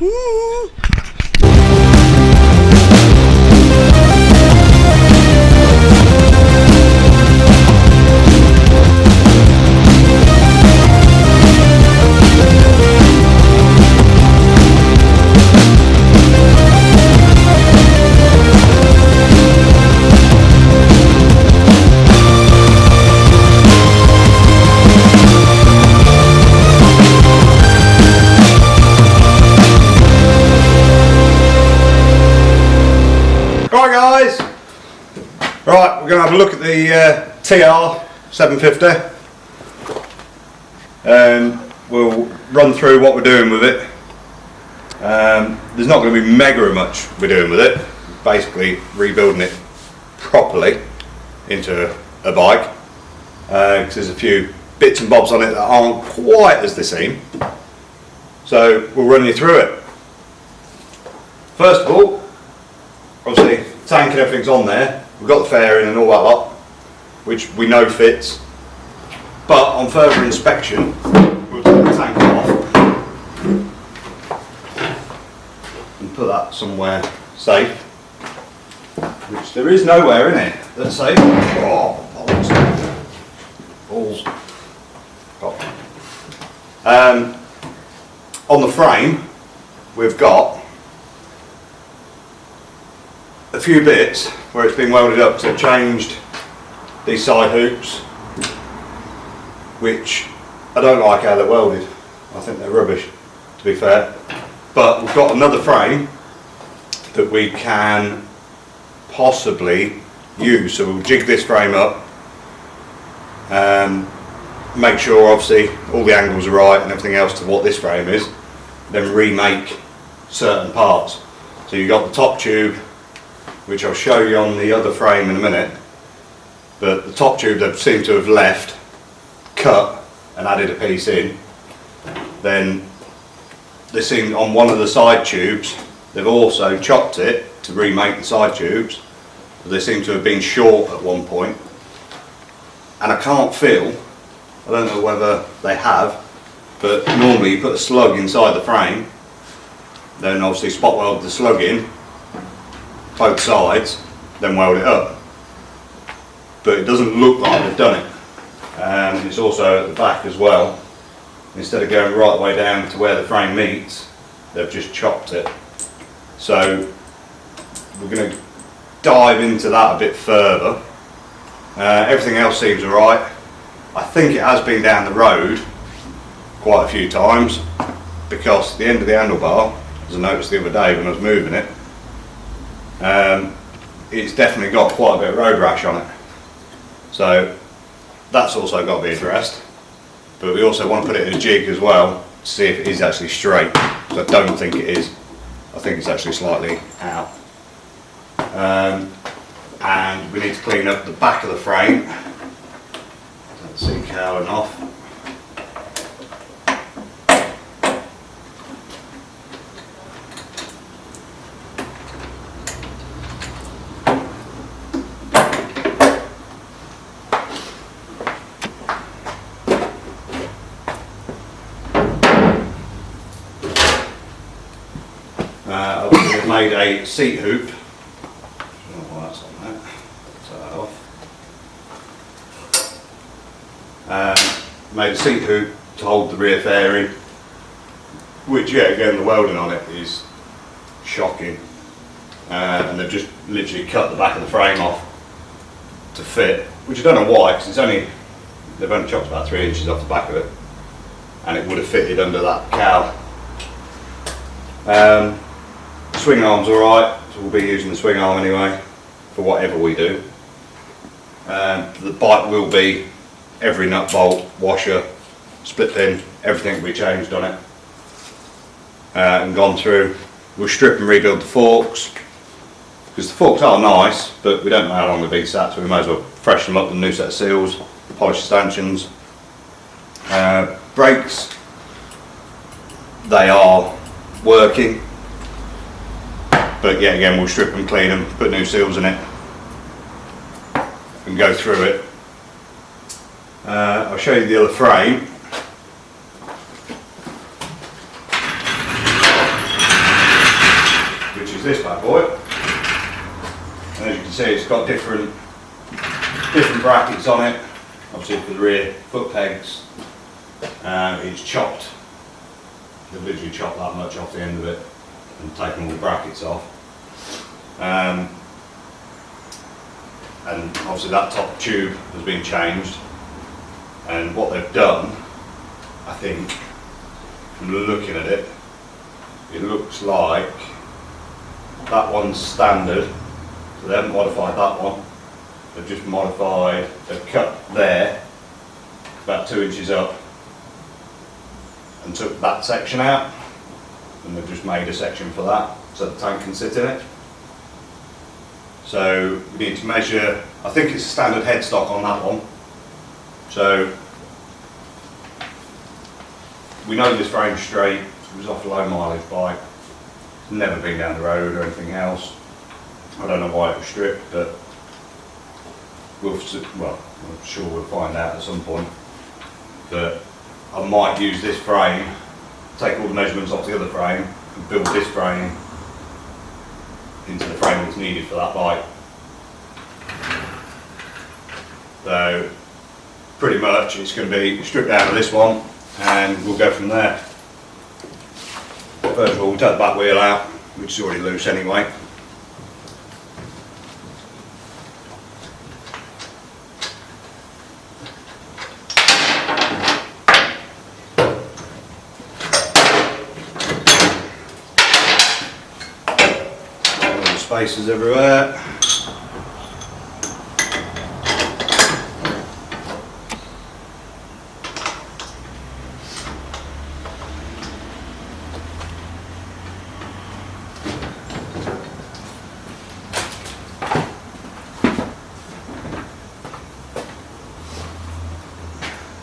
Woo! Right guys, right, we're going to have a look at the TR750 and we'll run through what we're doing with it. There's not going to be mega much we're doing with it, basically rebuilding it properly into a bike, because there's a few bits and bobs on it that aren't quite as they seem, so we'll run you through it. First of all, obviously tank and everything's on there, we've got the fairing and all that lot, which we know fits, but on further inspection we'll take the tank off and put that somewhere safe, which there is nowhere in it that's safe. Oh, balls. On the frame we've got a few bits where it's been welded up, so I've changed these side hoops, which I don't like how they're welded. I think they're rubbish, to be fair. But we've got another frame that we can possibly use, so we'll jig this frame up, make sure obviously all the angles are right and everything else to what this frame is, then remake certain parts. So you've got the top tube, which I'll show you on the other frame in a minute, but the top tube they seem to have left, cut and added a piece in. Then they seem on one of the side tubes, they've also chopped it to remake the side tubes, but they seem to have been short at one point, and I can't feel, I don't know whether they have, but normally you put a slug inside the frame, then obviously spot weld the slug in both sides, then weld it up, but it doesn't look like they've done it. And it's also at the back as well, instead of going right the way down to where the frame meets, they've just chopped it. So we're going to dive into that a bit further. Everything else seems alright. I think it has been down the road quite a few times, because the end of the handlebar, as I noticed the other day when I was moving it, it's definitely got quite a bit of road rash on it, so that's also got to be addressed. But we also want to put it in a jig as well to see if it is actually straight, because I don't think it is. I think it's actually slightly out, and we need to clean up the back of the frame. Let's see, cowling off. I've made a seat hoop. I don't know why that's on there. Take that off. Made a seat hoop to hold the rear fairing, which, yeah, again, the welding on it is shocking. And they've just literally cut the back of the frame off to fit, which I don't know why, because they've only chopped about 3 inches off the back of it, and it would have fitted under that cowl. Swing arm's alright, so we'll be using the swing arm anyway for whatever we do. The bike will be every nut, bolt, washer, split pin, everything will be changed on it and gone through. We'll strip and rebuild the forks, because the forks are nice, but we don't know how long they've been sat, so we might as well freshen them up with a new set of seals, polish the stanchions. Brakes, they are working, but yeah, again, we'll strip them, clean them, put new seals in it and go through it. I'll show you the other frame. is this bad boy. And as you can see, it's got different brackets on it. Obviously for the rear foot pegs, it's chopped. They've literally chopped that much off the end of it and taken all the brackets off. And obviously that top tube has been changed. And what they've done, I think, from looking at it, it looks like that one's standard, so they haven't modified that one. They've just modified, they've cut there, about 2 inches up, and took that section out, and they've just made a section for that, so the tank can sit in it. So we need to measure, I think it's a standard headstock on that one. So we know this frame's straight, it was off a low mileage bike, never been down the road or anything else. I don't know why it was stripped, but I'm sure we'll find out at some point. But I might use this frame, take all the measurements off the other frame and build this frame into the frame that's needed for that bike. So pretty much it's going to be stripped down to this one and we'll go from there. First of all, we'll take the back wheel out, which is already loose anyway. Spaces everywhere.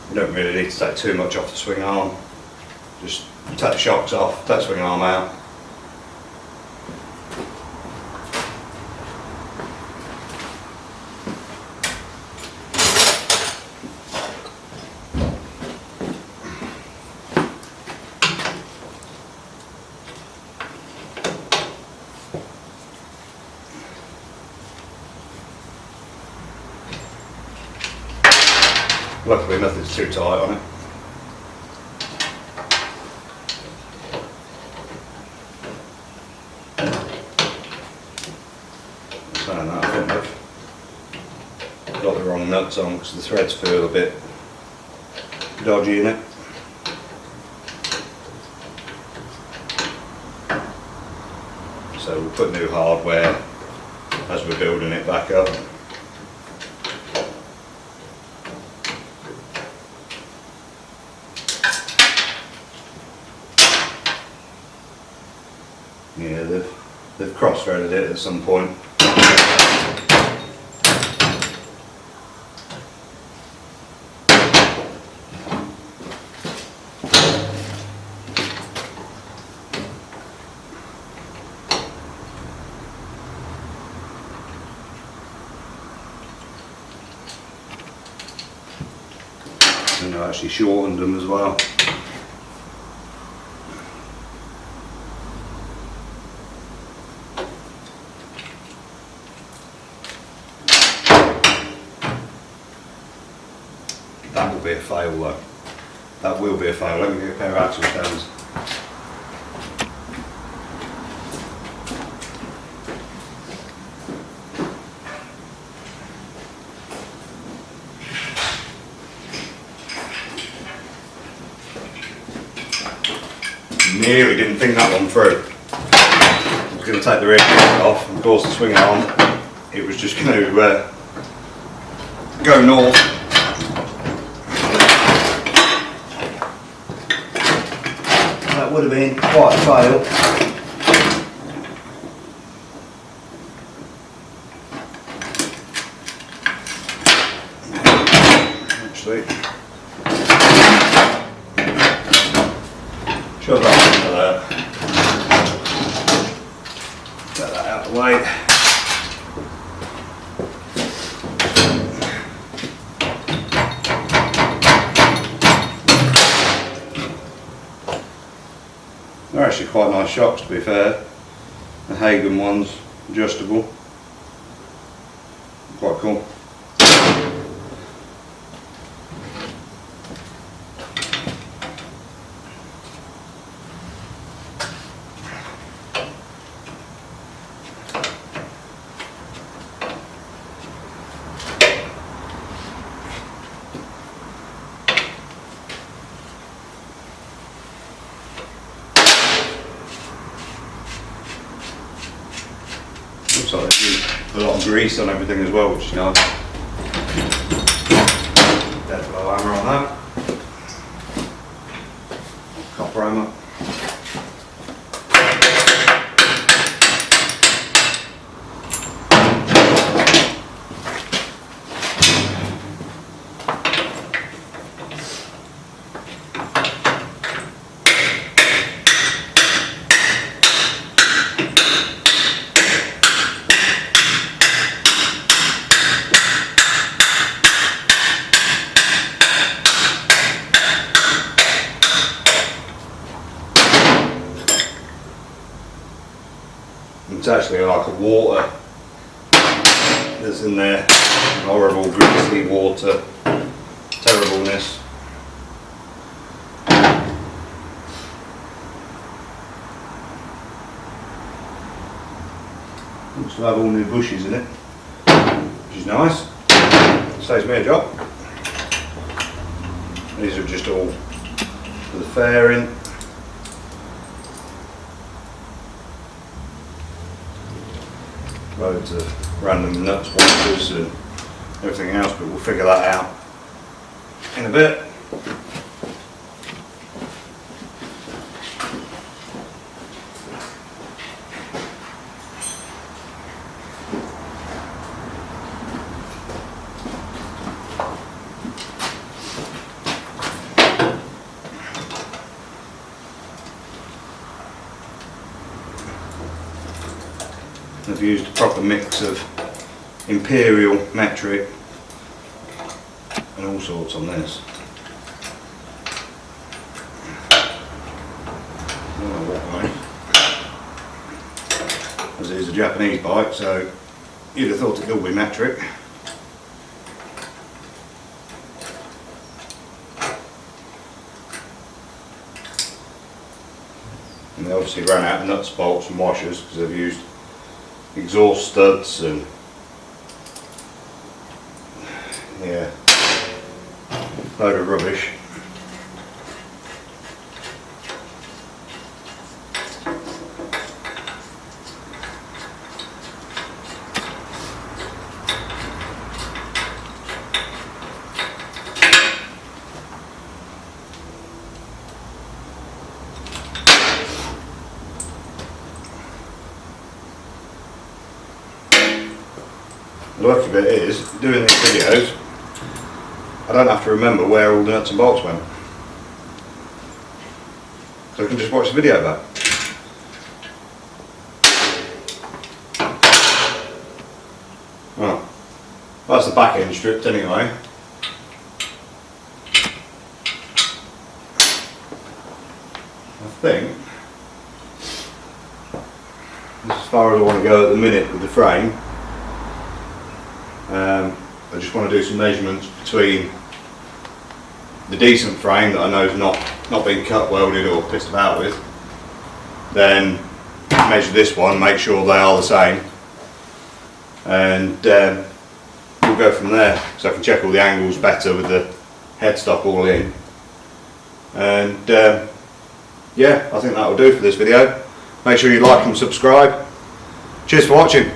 You don't really need to take too much off the swing arm. Just take the shocks off, take the swing arm out. Luckily nothing's too tight on it. Saying that, I think I've got the wrong nuts on because the threads feel a bit dodgy in it. So we'll put new hardware as we're building it back up. Yeah, they've cross-threaded it at some point. And I actually shortened them as well. That will be a fail though. That will be a fail. Let me get a pair of axle stands. Nearly didn't think that one through. I was going to take the rear off, and of course the swing arm, it was just going to go north. That would have been quite a fail. Actually, shove that into there. Get that out of the way. They're actually quite nice shocks, to be fair. The Hagen one's adjustable, quite cool. Looks like there's a lot of grease on everything as well, which is nice. Dead blow hammer on that. Copper hammer. It's actually like a water that's in there, horrible greasy water, terribleness. Looks to have all new bushes in it, which is nice, saves me a job. These are just all for the fairing. Loads of random nuts, washers and everything else, but we'll figure that out in a bit. I've used a proper mix of imperial, metric and all sorts on this. I don't know what way. As it is a Japanese bike, so you'd have thought it would be metric. And they obviously ran out of nuts, bolts and washers because they've used exhaust studs and yeah, load of rubbish. The lucky bit is, doing these videos, I don't have to remember where all the nuts and bolts went. So I can just watch the video back. Well, that's the back end stripped anyway. I think this is as far as I want to go at the minute with the frame. I just want to do some measurements between the decent frame that I know is not being cut, welded or pissed about with, then measure this one, make sure they are the same, and we'll go from there, so I can check all the angles better with the headstock all in. And yeah, I think that will do for this video. Make sure you like and subscribe. Cheers for watching.